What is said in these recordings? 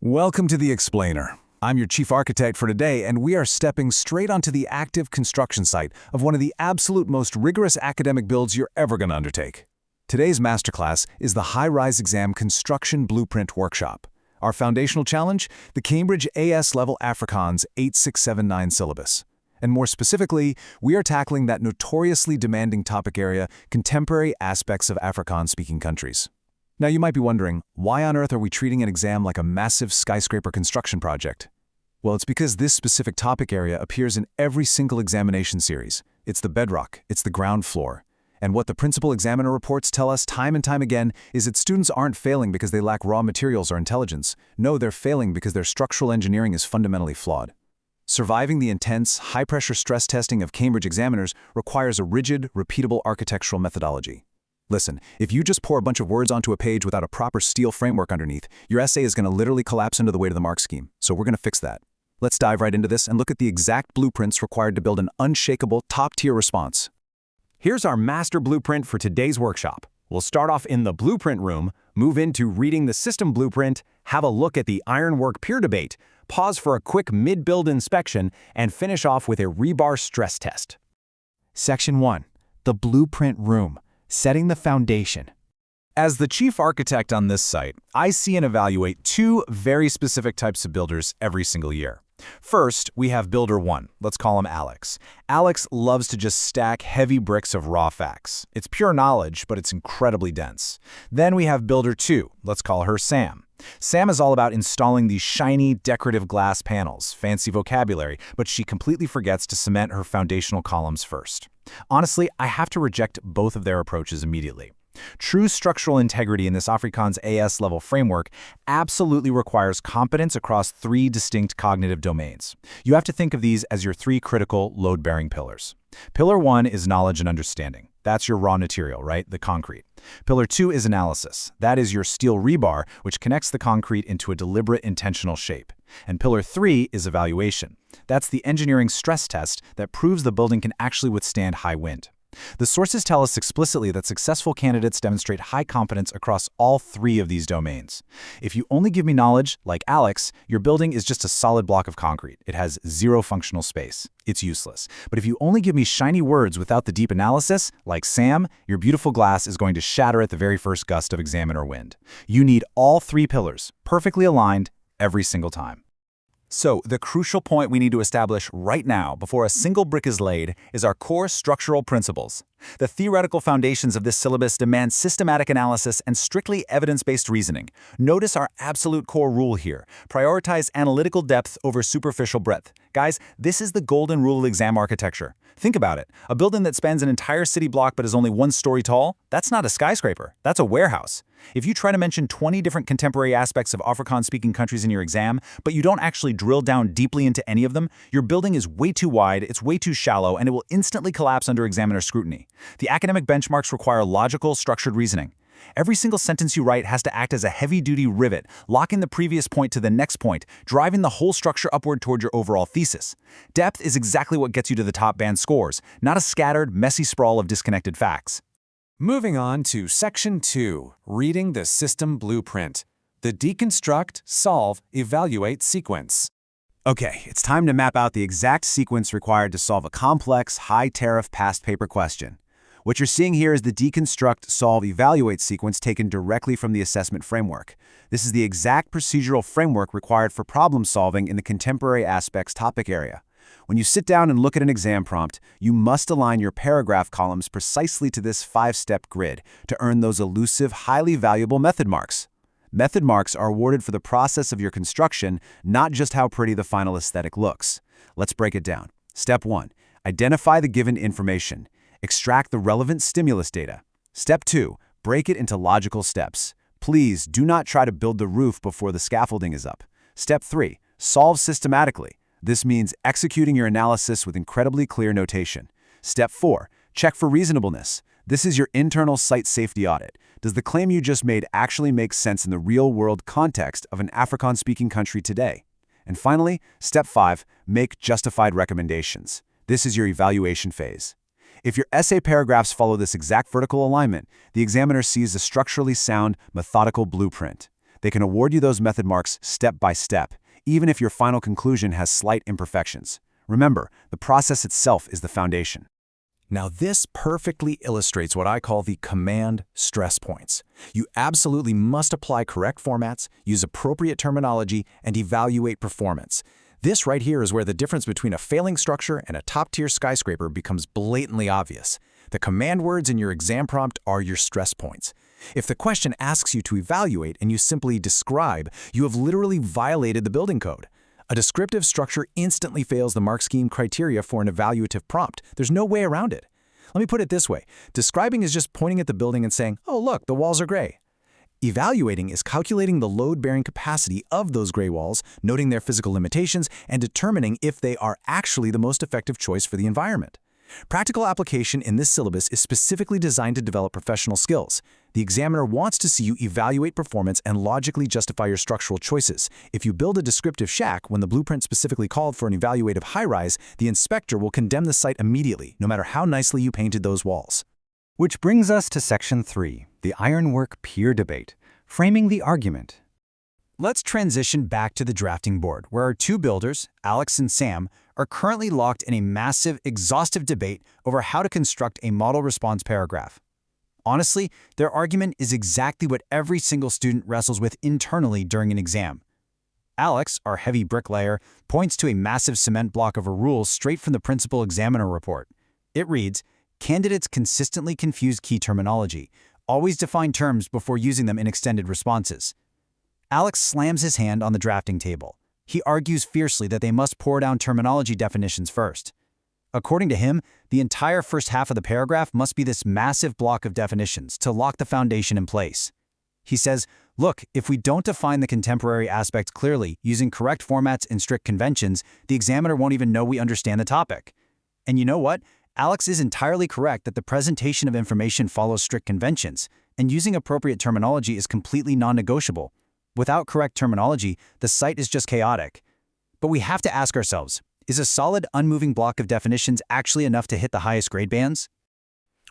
Welcome to The Explainer. I'm your chief architect for today, and we are stepping straight onto the active construction site of one of the absolute most rigorous academic builds you're ever going to undertake. Today's masterclass is the high-rise exam construction blueprint workshop. Our foundational challenge, the Cambridge AS Level Afrikaans 8679 syllabus. And more specifically, we are tackling that notoriously demanding topic area, contemporary aspects of Afrikaans-speaking countries. Now you might be wondering, why on earth are we treating an exam like a massive skyscraper construction project? Well, it's because this specific topic area appears in every single examination series. It's the bedrock, it's the ground floor. And what the principal examiner reports tell us time and time again is that students aren't failing because they lack raw materials or intelligence. No, they're failing because their structural engineering is fundamentally flawed. Surviving the intense, high-pressure stress testing of Cambridge examiners requires a rigid, repeatable architectural methodology. Listen, if you just pour a bunch of words onto a page without a proper steel framework underneath, your essay is going to literally collapse under the weight of the mark scheme. So we're going to fix that. Let's dive right into this and look at the exact blueprints required to build an unshakable, top-tier response. Here's our master blueprint for today's workshop. We'll start off in the blueprint room, move into reading the system blueprint, have a look at the ironwork peer debate, pause for a quick mid-build inspection, and finish off with a rebar stress test. Section 1. The blueprint room. Setting the foundation. As the chief architect on this site, I see and evaluate two very specific types of builders every single year. First, we have Builder 1. Let's call him Alex. Alex loves to just stack heavy bricks of raw facts. It's pure knowledge, but it's incredibly dense. Then we have Builder 2. Let's call her Sam. Sam is all about installing these shiny, decorative glass panels, fancy vocabulary, but she completely forgets to cement her foundational columns first. Honestly, I have to reject both of their approaches immediately. True structural integrity in this Afrikaans AS level framework absolutely requires competence across three distinct cognitive domains. You have to think of these as your three critical load-bearing pillars. Pillar 1 is knowledge and understanding. That's your raw material, right? The concrete. Pillar 2 is analysis. That is your steel rebar, which connects the concrete into a deliberate, intentional shape. And Pillar 3 is evaluation. That's the engineering stress test that proves the building can actually withstand high wind. The sources tell us explicitly that successful candidates demonstrate high competence across all three of these domains. If you only give me knowledge, like Alex, your building is just a solid block of concrete. It has zero functional space. It's useless. But if you only give me shiny words without the deep analysis, like Sam, your beautiful glass is going to shatter at the very first gust of examiner wind. You need all three pillars, perfectly aligned, every single time. So, the crucial point we need to establish right now before a single brick is laid is our core structural principles. The theoretical foundations of this syllabus demand systematic analysis and strictly evidence-based reasoning. Notice our absolute core rule here. Prioritize analytical depth over superficial breadth. Guys, this is the golden rule of exam architecture. Think about it. A building that spans an entire city block but is only 1 story tall, that's not a skyscraper. That's a warehouse. If you try to mention 20 different contemporary aspects of Afrikaans-speaking countries in your exam, but you don't actually drill down deeply into any of them, your building is way too wide, it's way too shallow, and it will instantly collapse under examiner scrutiny. The academic benchmarks require logical, structured reasoning. Every single sentence you write has to act as a heavy-duty rivet, locking the previous point to the next point, driving the whole structure upward toward your overall thesis. Depth is exactly what gets you to the top band scores, not a scattered, messy sprawl of disconnected facts. Moving on to Section 2, Reading the System Blueprint, the Deconstruct, Solve, Evaluate sequence. Okay, it's time to map out the exact sequence required to solve a complex, high-tariff past paper question. What you're seeing here is the Deconstruct, Solve, Evaluate sequence taken directly from the assessment framework. This is the exact procedural framework required for problem solving in the contemporary aspects topic area. When you sit down and look at an exam prompt, you must align your paragraph columns precisely to this 5-step grid to earn those elusive, highly valuable method marks. Method marks are awarded for the process of your construction, not just how pretty the final aesthetic looks. Let's break it down. Step 1. Identify the given information. Extract the relevant stimulus data. Step 2. Break it into logical steps. Please do not try to build the roof before the scaffolding is up. Step 3. Solve systematically. This means executing your analysis with incredibly clear notation. Step 4. Check for reasonableness. This is your internal site safety audit. Does the claim you just made actually make sense in the real-world context of an Afrikaans-speaking country today? And finally, Step 5. Make justified recommendations. This is your evaluation phase. If your essay paragraphs follow this exact vertical alignment, the examiner sees a structurally sound, methodical blueprint. They can award you those method marks step by step, even if your final conclusion has slight imperfections. Remember, the process itself is the foundation. Now this perfectly illustrates what I call the command stress points. You absolutely must apply correct formats, use appropriate terminology, and evaluate performance. This right here is where the difference between a failing structure and a top-tier skyscraper becomes blatantly obvious. The command words in your exam prompt are your stress points. If the question asks you to evaluate and you simply describe, you have literally violated the building code. A descriptive structure instantly fails the mark scheme criteria for an evaluative prompt. There's no way around it. Let me put it this way. Describing is just pointing at the building and saying, oh, look, the walls are gray. Evaluating is calculating the load-bearing capacity of those gray walls, noting their physical limitations, and determining if they are actually the most effective choice for the environment. Practical application in this syllabus is specifically designed to develop professional skills. The examiner wants to see you evaluate performance and logically justify your structural choices. If you build a descriptive shack when the blueprint specifically called for an evaluative high-rise, the inspector will condemn the site immediately, no matter how nicely you painted those walls. Which brings us to Section 3, the ironwork peer debate, framing the argument. Let's transition back to the drafting board, where our two builders, Alex and Sam, are currently locked in a massive, exhaustive debate over how to construct a model response paragraph. Honestly, their argument is exactly what every single student wrestles with internally during an exam. Alex, our heavy bricklayer, points to a massive cement block of a rule straight from the principal examiner report. It reads, "Candidates consistently confuse key terminology. Always define terms before using them in extended responses." Alex slams his hand on the drafting table. He argues fiercely that they must pour down terminology definitions first. According to him, the entire first half of the paragraph must be this massive block of definitions to lock the foundation in place. He says, look, if we don't define the contemporary aspect clearly, using correct formats and strict conventions, the examiner won't even know we understand the topic. And you know what? Alex is entirely correct that the presentation of information follows strict conventions, and using appropriate terminology is completely non-negotiable. Without correct terminology, the site is just chaotic. But we have to ask ourselves, is a solid, unmoving block of definitions actually enough to hit the highest grade bands?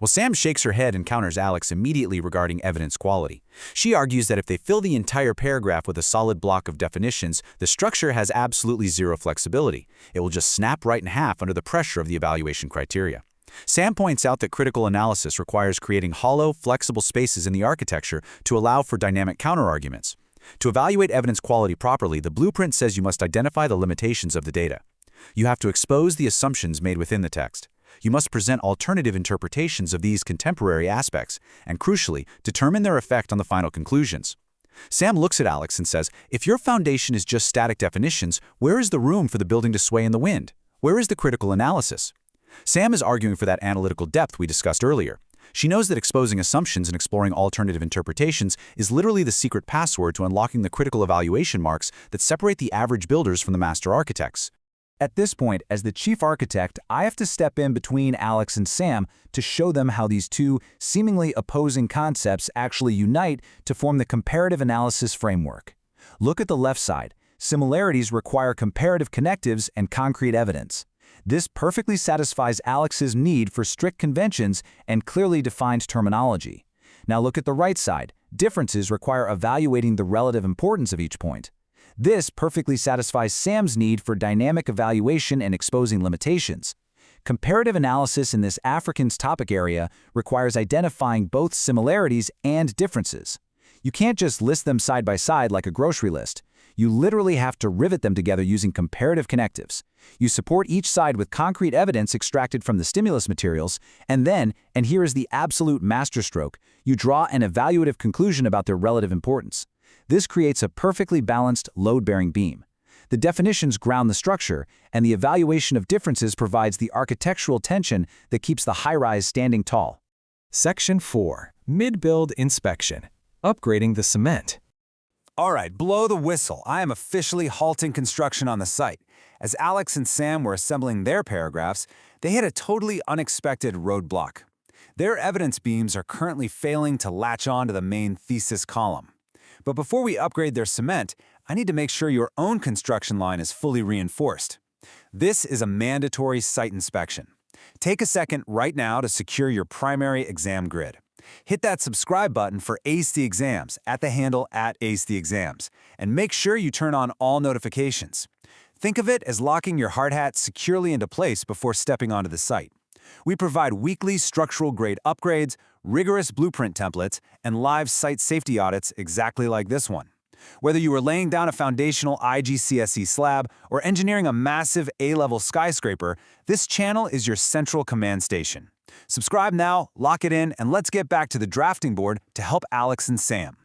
Well, Sam shakes her head and counters Alex immediately regarding evidence quality. She argues that if they fill the entire paragraph with a solid block of definitions, the structure has absolutely zero flexibility. It will just snap right in half under the pressure of the evaluation criteria. Sam points out that critical analysis requires creating hollow, flexible spaces in the architecture to allow for dynamic counterarguments. To evaluate evidence quality properly, the blueprint says you must identify the limitations of the data. You have to expose the assumptions made within the text. You must present alternative interpretations of these contemporary aspects, and crucially, determine their effect on the final conclusions. Sam looks at Alex and says, if your foundation is just static definitions, where is the room for the building to sway in the wind? Where is the critical analysis? Sam is arguing for that analytical depth we discussed earlier. She knows that exposing assumptions and exploring alternative interpretations is literally the secret password to unlocking the critical evaluation marks that separate the average builders from the master architects. At this point, as the chief architect, I have to step in between Alex and Sam to show them how these two seemingly opposing concepts actually unite to form the comparative analysis framework. Look at the left side. Similarities require comparative connectives and concrete evidence. This perfectly satisfies Alex's need for strict conventions and clearly defined terminology. Now look at the right side. Differences require evaluating the relative importance of each point. This perfectly satisfies Sam's need for dynamic evaluation and exposing limitations. Comparative analysis in this Afrikaans topic area requires identifying both similarities and differences. You can't just list them side by side like a grocery list. You literally have to rivet them together using comparative connectives. You support each side with concrete evidence extracted from the stimulus materials, and then, and here is the absolute masterstroke, you draw an evaluative conclusion about their relative importance. This creates a perfectly balanced, load-bearing beam. The definitions ground the structure, and the evaluation of differences provides the architectural tension that keeps the high-rise standing tall. Section 4. Mid-build inspection. Upgrading the cement. All right, blow the whistle. I am officially halting construction on the site. As Alex and Sam were assembling their paragraphs, they hit a totally unexpected roadblock. Their evidence beams are currently failing to latch on to the main thesis column. But before we upgrade their cement, I need to make sure your own construction line is fully reinforced. This is a mandatory site inspection. Take a second right now to secure your primary exam grid. Hit that subscribe button for Ace the Exams at the handle @AceTheExams, and make sure you turn on all notifications. Think of it as locking your hard hat securely into place before stepping onto the site. We provide weekly structural grade upgrades, rigorous blueprint templates, and live site safety audits exactly like this one. Whether you are laying down a foundational IGCSE slab or engineering a massive A-level skyscraper, this channel is your central command station. Subscribe now, lock it in, and let's get back to the drafting board to help Alex and Sam.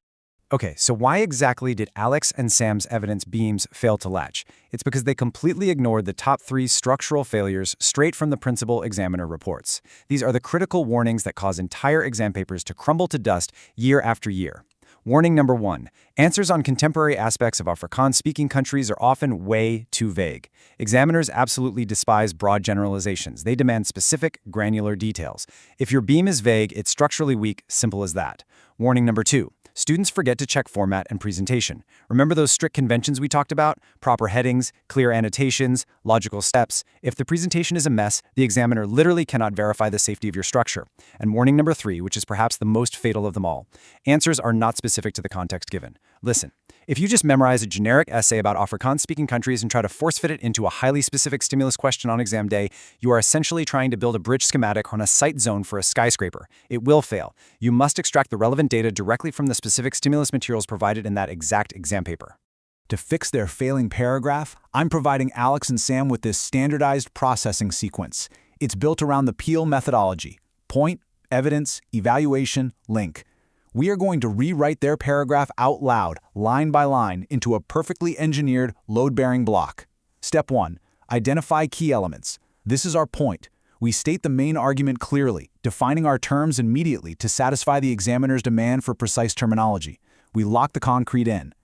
Okay, so why exactly did Alex and Sam's evidence beams fail to latch? It's because they completely ignored the top 3 structural failures straight from the principal examiner reports. These are the critical warnings that cause entire exam papers to crumble to dust year after year. Warning number 1. Answers on contemporary aspects of Afrikaans-speaking countries are often way too vague. Examiners absolutely despise broad generalizations. They demand specific, granular details. If your beam is vague, it's structurally weak, simple as that. Warning number 2. Students forget to check format and presentation. Remember those strict conventions we talked about? Proper headings, clear annotations, logical steps. If the presentation is a mess, the examiner literally cannot verify the safety of your structure. And warning number 3, which is perhaps the most fatal of them all. Answers are not specific to the context given. Listen, if you just memorize a generic essay about Afrikaans-speaking countries and try to force-fit it into a highly specific stimulus question on exam day, you are essentially trying to build a bridge schematic on a site zone for a skyscraper. It will fail. You must extract the relevant data directly from the specific stimulus materials provided in that exact exam paper. To fix their failing paragraph, I'm providing Alex and Sam with this standardized processing sequence. It's built around the Peel methodology: point, evidence, evaluation, link. We are going to rewrite their paragraph out loud, line by line, into a perfectly engineered, load-bearing block. Step 1. Identify key elements. This is our point. We state the main argument clearly, defining our terms immediately to satisfy the examiner's demand for precise terminology. We lock the concrete in.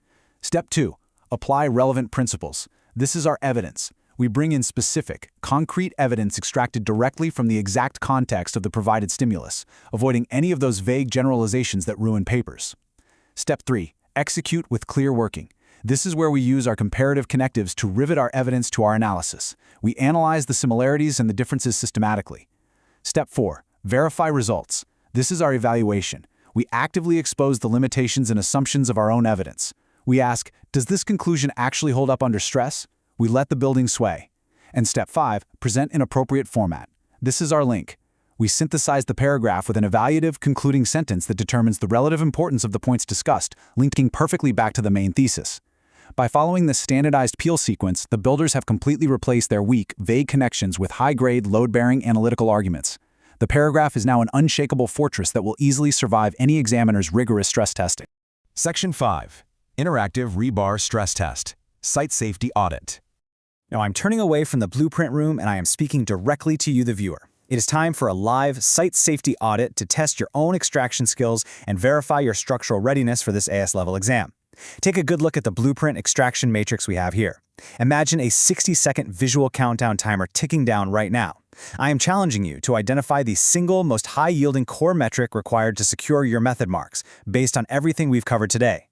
Step 2. Apply relevant principles. This is our evidence. We bring in specific, concrete evidence extracted directly from the exact context of the provided stimulus, avoiding any of those vague generalizations that ruin papers. Step 3. Execute with clear working. This is where we use our comparative connectives to rivet our evidence to our analysis. We analyze the similarities and the differences systematically. Step 4. Verify results. This is our evaluation. We actively expose the limitations and assumptions of our own evidence. We ask, does this conclusion actually hold up under stress? We let the building sway. And step 5, present in appropriate format. This is our link. We synthesize the paragraph with an evaluative, concluding sentence that determines the relative importance of the points discussed, linking perfectly back to the main thesis. By following this standardized Peel sequence, the builders have completely replaced their weak, vague connections with high-grade, load-bearing analytical arguments. The paragraph is now an unshakable fortress that will easily survive any examiner's rigorous stress testing. Section 5. Interactive Rebar Stress Test. Site Safety Audit. Now I'm turning away from the blueprint room and I am speaking directly to you, the viewer. It is time for a live site safety audit to test your own extraction skills and verify your structural readiness for this AS level exam. Take a good look at the blueprint extraction matrix we have here. Imagine a 60-second visual countdown timer ticking down right now. I am challenging you to identify the single most high-yielding core metric required to secure your method marks based on everything we've covered today.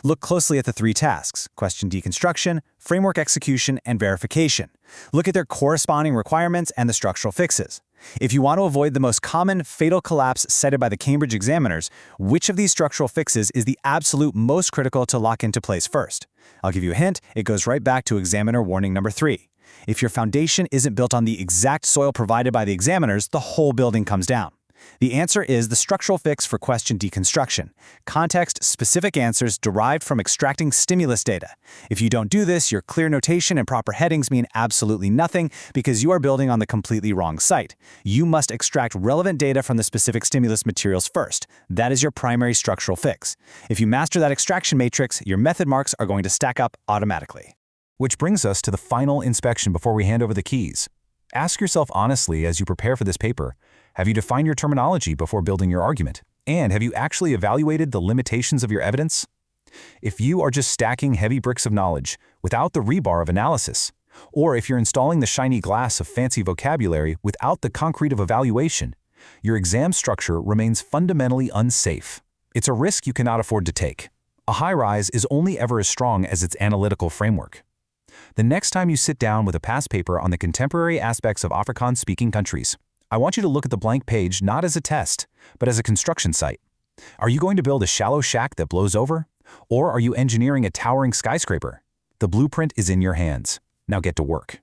Look closely at the 3 tasks: question deconstruction, framework execution, and verification. Look at their corresponding requirements and the structural fixes. If you want to avoid the most common fatal collapse cited by the Cambridge examiners, which of these structural fixes is the absolute most critical to lock into place first? I'll give you a hint. It goes right back to examiner warning number 3. If your foundation isn't built on the exact soil provided by the examiners, the whole building comes down. The answer is the structural fix for question deconstruction. Context-specific answers derived from extracting stimulus data. If you don't do this, your clear notation and proper headings mean absolutely nothing because you are building on the completely wrong site. You must extract relevant data from the specific stimulus materials first. That is your primary structural fix. If you master that extraction matrix, your method marks are going to stack up automatically. Which brings us to the final inspection before we hand over the keys. Ask yourself honestly as you prepare for this paper, have you defined your terminology before building your argument? And have you actually evaluated the limitations of your evidence? If you are just stacking heavy bricks of knowledge without the rebar of analysis, or if you're installing the shiny glass of fancy vocabulary without the concrete of evaluation, your exam structure remains fundamentally unsafe. It's a risk you cannot afford to take. A high-rise is only ever as strong as its analytical framework. The next time you sit down with a past paper on the contemporary aspects of Afrikaans-speaking countries, I want you to look at the blank page not as a test, but as a construction site. Are you going to build a shallow shack that blows over? Or are you engineering a towering skyscraper? The blueprint is in your hands. Now get to work.